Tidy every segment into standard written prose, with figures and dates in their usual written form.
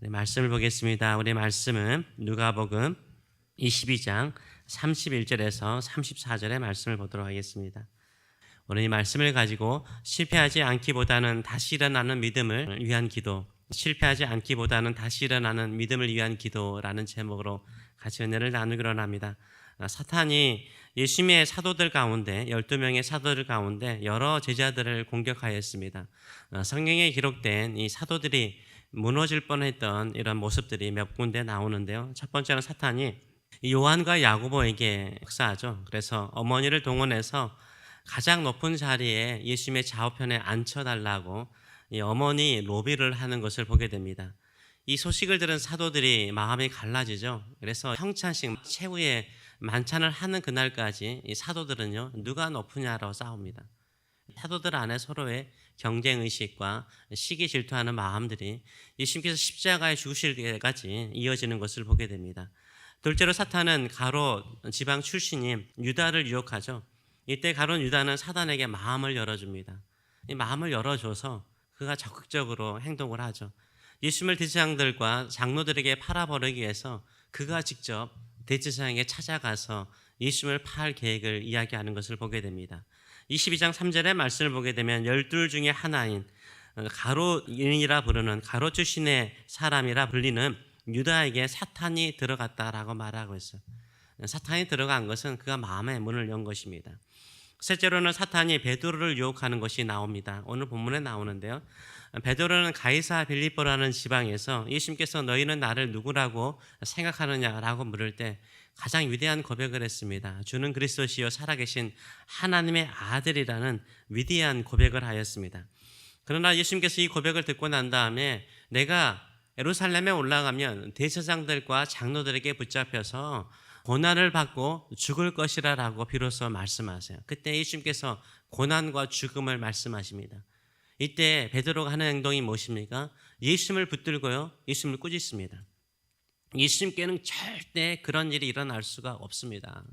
말씀을 보겠습니다. 우리 말씀은 누가복음 22장 31절에서 34절의 말씀을 보도록 하겠습니다. 오늘 이 말씀을 가지고 실패하지 않기보다는 다시 일어나는 믿음을 위한 기도, 실패하지 않기보다는 다시 일어나는 믿음을 위한 기도라는 제목으로 같이 은혜를 나누기로 합니다. 사탄이 예수님의 사도들 가운데 12명의 사도들 가운데 여러 제자들을 공격하였습니다. 성경에 기록된 이 사도들이 무너질 뻔했던 이런 모습들이 몇 군데 나오는데요. 첫 번째는 사탄이 요한과 야고보에게 역사하죠. 그래서 어머니를 동원해서 가장 높은 자리에 예수님의 좌우편에 앉혀달라고 이 어머니 로비를 하는 것을 보게 됩니다. 이 소식을 들은 사도들이 마음이 갈라지죠. 그래서 형찬식 최후의 만찬을 하는 그날까지 이 사도들은요, 누가 높으냐로 싸웁니다. 사도들 안에 서로의 경쟁의식과 시기 질투하는 마음들이 예수님께서 십자가에 죽으실 때까지 이어지는 것을 보게 됩니다. 둘째로 사탄은 가롯 지방 출신인 유다를 유혹하죠. 이때 가롯 유다는 사단에게 마음을 열어줍니다. 이 마음을 열어줘서 그가 적극적으로 행동을 하죠. 예수님을 대제사장들과 장로들에게 팔아버리기 위해서 그가 직접 대제사장에게 찾아가서 예수님을 팔 계획을 이야기하는 것을 보게 됩니다. 22장 3절의 말씀을 보게 되면 12 중에 하나인 가롯인이라 부르는 가롯 출신의 사람이라 불리는 유다에게 사탄이 들어갔다라고 말하고 있어요. 사탄이 들어간 것은 그가 마음의 문을 연 것입니다. 셋째로는 사탄이 베드로를 유혹하는 것이 나옵니다. 오늘 본문에 나오는데요. 베드로는 가이사 빌립보라는 지방에서 예수님께서 너희는 나를 누구라고 생각하느냐라고 물을 때 가장 위대한 고백을 했습니다. 주는 그리스도시요 살아계신 하나님의 아들이라는 위대한 고백을 하였습니다. 그러나 예수님께서 이 고백을 듣고 난 다음에 내가 예루살렘에 올라가면 대제사장들과 장로들에게 붙잡혀서 고난을 받고 죽을 것이라고 비로소 말씀하세요. 그때 예수님께서 고난과 죽음을 말씀하십니다. 이때 베드로가 하는 행동이 무엇입니까? 예수님을 붙들고요, 예수님을 꾸짖습니다. 예수님께는 절대 그런 일이 일어날 수가 없습니다.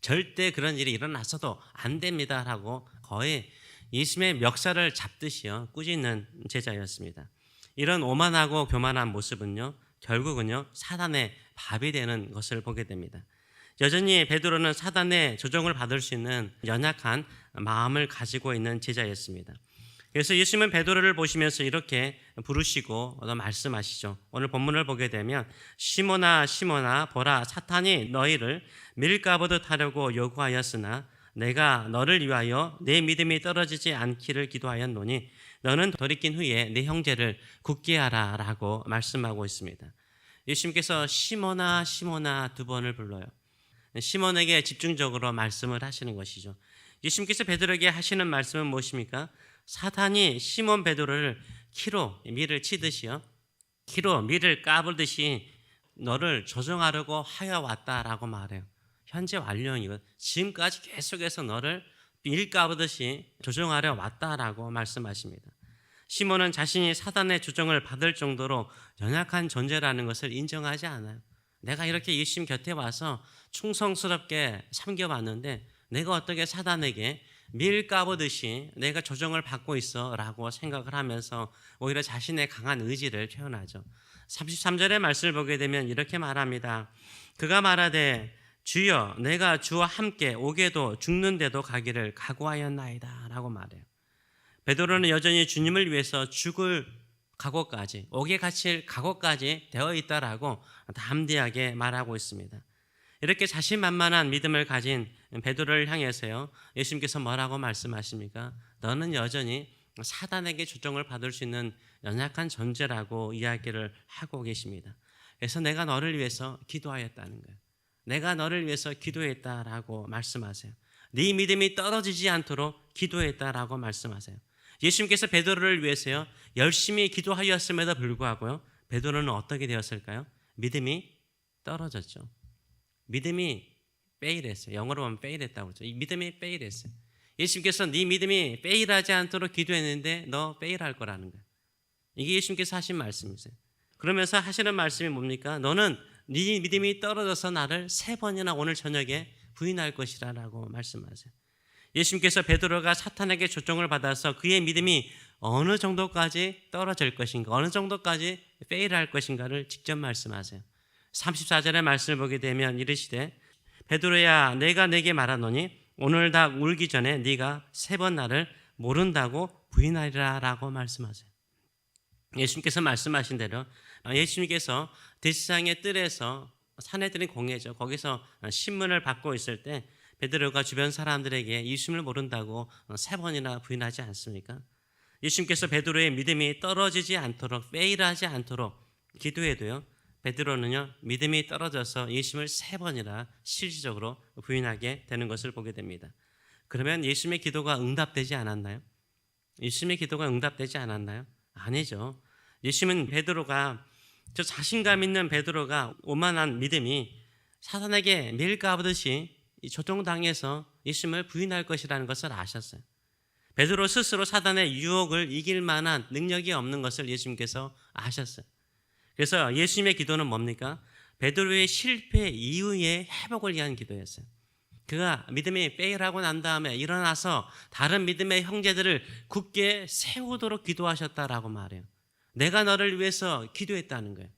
절대 그런 일이 일어나서도 안 됩니다라고 거의 예수님의 멱살을 잡듯이요 꾸짖는 제자였습니다. 이런 오만하고 교만한 모습은요 결국은요 사단의 밥이 되는 것을 보게 됩니다. 여전히 베드로는 사단의 조종을 받을 수 있는 연약한 마음을 가지고 있는 제자였습니다. 그래서 예수님은 베드로를 보시면서 이렇게 부르시고 말씀하시죠. 오늘 본문을 보게 되면 시몬아 시몬아 보라 사탄이 너희를 밀가부듯 하려고 요구하였으나 내가 너를 위하여 내 믿음이 떨어지지 않기를 기도하였노니 너는 돌이킨 후에 내 형제를 굳게 하라 라고 말씀하고 있습니다. 예수님께서 시몬아 시몬아 두 번을 불러요. 시몬에게 집중적으로 말씀을 하시는 것이죠. 예수님께서 베드로에게 하시는 말씀은 무엇입니까? 사탄이 시몬 베드로를 키로 밀을 치듯이요, 키로 밀을 까불듯이 너를 조종하려고 하여 왔다라고 말해요. 현재 완료형이고 지금까지 계속해서 너를 밀 까불듯이 조종하려 왔다라고 말씀하십니다. 시몬은 자신이 사단의 조종을 받을 정도로 연약한 존재라는 것을 인정하지 않아요. 내가 이렇게 예수님 곁에 와서 충성스럽게 섬겨봤는데 내가 어떻게 사단에게 밀 까보듯이 내가 조정을 받고 있어 라고 생각을 하면서 오히려 자신의 강한 의지를 표현하죠. 33절의 말씀을 보게 되면 이렇게 말합니다. 그가 말하되 주여 내가 주와 함께 오게도 죽는데도 가기를 각오하였나이다 라고 말해요. 베드로는 여전히 주님을 위해서 죽을 각오까지, 옥에 갇힐 각오까지 되어 있다라고 담대하게 말하고 있습니다. 이렇게 자신만만한 믿음을 가진 베드로를 향해서요 예수님께서 뭐라고 말씀하십니까? 너는 여전히 사단에게 조종을 받을 수 있는 연약한 존재라고 이야기를 하고 계십니다. 그래서 내가 너를 위해서 기도하였다는 거예요. 내가 너를 위해서 기도했다라고 말씀하세요. 네 믿음이 떨어지지 않도록 기도했다라고 말씀하세요. 예수님께서 베드로를 위해서요 열심히 기도하였음에도 불구하고요 베드로는 어떻게 되었을까요? 믿음이 떨어졌죠. 믿음이 페일했어요. 영어로 보면 페일했다고 그러죠. 이 믿음이 페일했어요. 예수님께서 네 믿음이 페일하지 않도록 기도했는데 너 페일할 거라는 거예요. 이게 예수님께서 하신 말씀이세요. 그러면서 하시는 말씀이 뭡니까? 너는 네 믿음이 떨어져서 나를 3번이나 오늘 저녁에 부인할 것이라고 말씀하세요. 예수님께서 베드로가 사탄에게 조종을 받아서 그의 믿음이 어느 정도까지 떨어질 것인가, 어느 정도까지 페일할 것인가를 직접 말씀하세요. 34절의 말씀을 보게 되면 이르시되 베드로야 내가 내게 말하노니 오늘 다 울기 전에 네가 3번 나를 모른다고 부인하리라 라고 말씀하세요. 예수님께서 말씀하신 대로 예수님께서 대지상의 뜰에서 사내들인 공회죠. 거기서 신문을 받고 있을 때 베드로가 주변 사람들에게 예수님을 모른다고 3번이나 부인하지 않습니까? 예수님께서 베드로의 믿음이 떨어지지 않도록 페일하지 않도록 기도해도요. 베드로는요. 믿음이 떨어져서 예수님을 3번이나 실질적으로 부인하게 되는 것을 보게 됩니다. 그러면 예수님의 기도가 응답되지 않았나요? 예수님의 기도가 응답되지 않았나요? 아니죠. 예수님은 베드로가 저 자신감 있는 베드로가 오만한 믿음이 사탄에게 밀가부듯이 조종당해서 예수님을 부인할 것이라는 것을 아셨어요. 베드로 스스로 사탄의 유혹을 이길 만한 능력이 없는 것을 예수님께서 아셨어요. 그래서 예수님의 기도는 뭡니까? 베드로의 실패 이후의 회복을 위한 기도였어요. 그가 믿음이 페일하고 난 다음에 일어나서 다른 믿음의 형제들을 굳게 세우도록 기도하셨다라고 말해요. 내가 너를 위해서 기도했다는 거예요.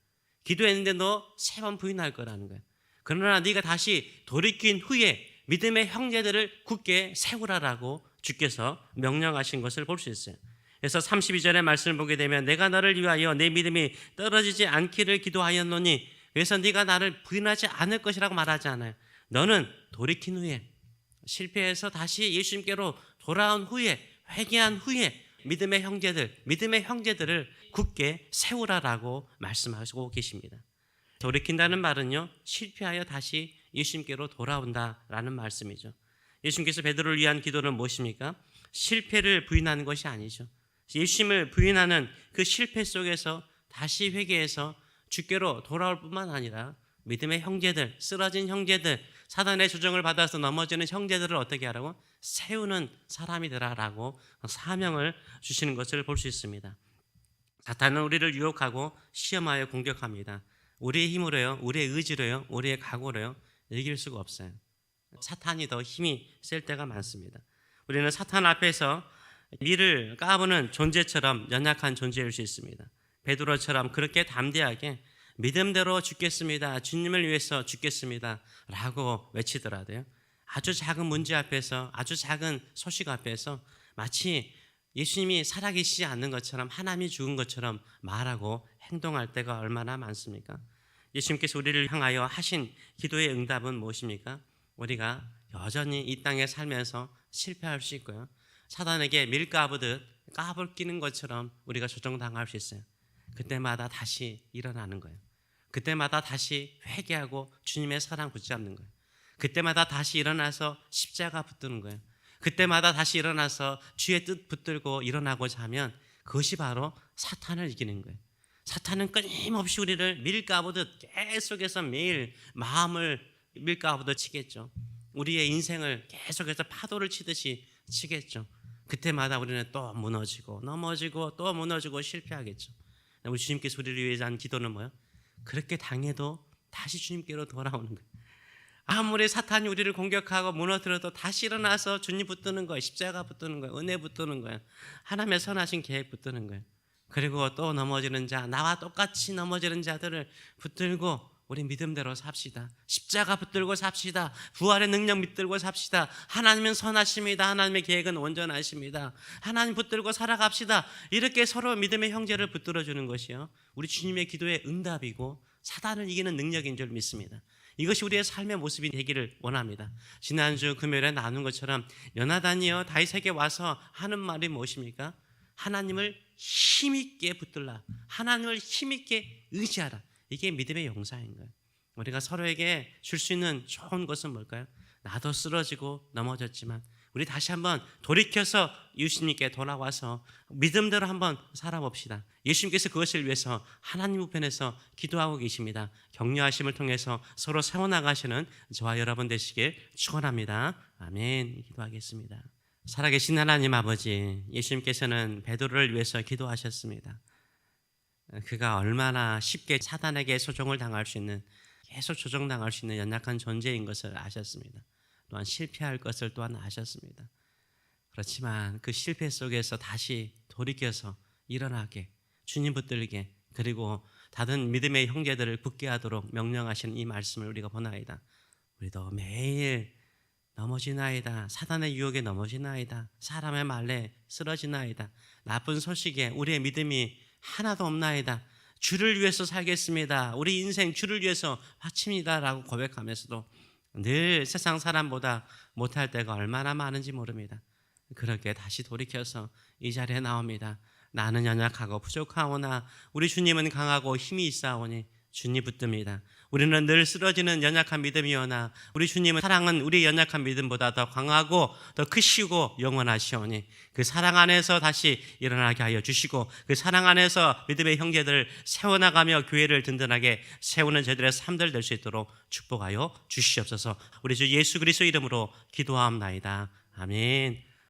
기도했는데 너 3번 부인할 거라는 거예요. 그러나 네가 다시 돌이킨 후에 믿음의 형제들을 굳게 세우라라고 주께서 명령하신 것을 볼 수 있어요. 그래서 32절의 말씀을 보게 되면 내가 너를 위하여 내 믿음이 떨어지지 않기를 기도하였노니 그래서 네가 나를 부인하지 않을 것이라고 말하지 않아요. 너는 돌이킨 후에 실패해서 다시 예수님께로 돌아온 후에 회개한 후에 믿음의 형제들을 굳게 세우라라고 말씀하시고 계십니다. 돌이킨다는 말은요. 실패하여 다시 예수님께로 돌아온다라는 말씀이죠. 예수님께서 베드로를 위한 기도는 무엇입니까? 실패를 부인하는 것이 아니죠. 예수님을 부인하는 그 실패 속에서 다시 회개해서 주께로 돌아올 뿐만 아니라 믿음의 형제들, 쓰러진 형제들, 사단의 조정을 받아서 넘어지는 형제들을 어떻게 하라고? 세우는 사람이 되라라고 사명을 주시는 것을 볼 수 있습니다. 사탄은 우리를 유혹하고 시험하여 공격합니다. 우리의 힘으로요, 우리의 의지로요, 우리의 각오로요 이길 수가 없어요. 사탄이 더 힘이 셀 때가 많습니다. 우리는 사탄 앞에서 이를 까부는 존재처럼 연약한 존재일 수 있습니다. 베드로처럼 그렇게 담대하게 믿음대로 죽겠습니다. 주님을 위해서 죽겠습니다. 라고 외치더라도요. 아주 작은 문제 앞에서 아주 작은 소식 앞에서 마치 예수님이 살아계시지 않는 것처럼 하나님이 죽은 것처럼 말하고 행동할 때가 얼마나 많습니까? 예수님께서 우리를 향하여 하신 기도의 응답은 무엇입니까? 우리가 여전히 이 땅에 살면서 실패할 수 있고요. 사단에게 밀가부듯 까불기는 것처럼 우리가 조종당할 수 있어요. 그때마다 다시 일어나는 거예요. 그때마다 다시 회개하고 주님의 사랑 붙잡는 거예요. 그때마다 다시 일어나서 십자가 붙드는 거예요. 그때마다 다시 일어나서 주의 뜻 붙들고 일어나고자 하면 그것이 바로 사탄을 이기는 거예요. 사탄은 끊임없이 우리를 밀가부듯 계속해서 매일 마음을 밀가부듯 치겠죠. 우리의 인생을 계속해서 파도를 치듯이 치겠죠. 그때마다 우리는 또 무너지고 넘어지고 또 무너지고 실패하겠죠. 우리 주님께서 우리를 위해 한 기도는 뭐예요? 그렇게 당해도 다시 주님께로 돌아오는 거예요. 아무리 사탄이 우리를 공격하고 무너뜨려도 다시 일어나서 주님 붙드는 거예요. 십자가 붙드는 거예요. 은혜 붙드는 거예요. 하나님의 선하신 계획 붙드는 거예요. 그리고 또 넘어지는 자, 나와 똑같이 넘어지는 자들을 붙들고 우리 믿음대로 삽시다. 십자가 붙들고 삽시다. 부활의 능력 붙들고 삽시다. 하나님은 선하십니다. 하나님의 계획은 온전하십니다. 하나님 붙들고 살아갑시다. 이렇게 서로 믿음의 형제를 붙들어주는 것이요, 우리 주님의 기도의 응답이고 사단을 이기는 능력인 줄 믿습니다. 이것이 우리의 삶의 모습이 되기를 원합니다. 지난주 금요일에 나눈 것처럼 요나단이요 다윗에게 와서 하는 말이 무엇입니까? 하나님을 힘있게 붙들라. 하나님을 힘있게 의지하라. 이게 믿음의 영상인 거예요. 우리가 서로에게 줄 수 있는 좋은 것은 뭘까요? 나도 쓰러지고 넘어졌지만 우리 다시 한번 돌이켜서 예수님께 돌아와서 믿음대로 한번 살아봅시다. 예수님께서 그것을 위해서 하나님 우편에서 기도하고 계십니다. 격려하심을 통해서 서로 세워나가시는 저와 여러분 되시길 축원합니다. 아멘. 기도하겠습니다. 살아계신 하나님 아버지, 예수님께서는 베드로를 위해서 기도하셨습니다. 그가 얼마나 쉽게 사단에게 소종을 당할 수 있는, 계속 조종당할 수 있는 연약한 존재인 것을 아셨습니다. 또한 실패할 것을 또한 아셨습니다. 그렇지만 그 실패 속에서 다시 돌이켜서 일어나게, 주님 붙들게, 그리고 다른 믿음의 형제들을 굳게 하도록 명령하시는 이 말씀을 우리가 보나이다. 우리도 매일 넘어지나이다, 사단의 유혹에 넘어지나이다, 사람의 말에 쓰러지나이다, 나쁜 소식에 우리의 믿음이 하나도 없나이다, 주를 위해서 살겠습니다, 우리 인생 주를 위해서 바칩니다 라고 고백하면서도 늘 세상 사람보다 못할 때가 얼마나 많은지 모릅니다. 그렇게 다시 돌이켜서 이 자리에 나옵니다. 나는 연약하고 부족하오나 우리 주님은 강하고 힘이 있사오니 주님 붙듭니다. 우리는 늘 쓰러지는 연약한 믿음이오나 우리 주님은 사랑은 우리 연약한 믿음보다 더 강하고 더 크시고 영원하시오니 그 사랑 안에서 다시 일어나게 하여 주시고 그 사랑 안에서 믿음의 형제들을 세워나가며 교회를 든든하게 세우는 저희들의 삶들 될 수 있도록 축복하여 주시옵소서. 우리 주 예수 그리스도 이름으로 기도하옵나이다. 아멘.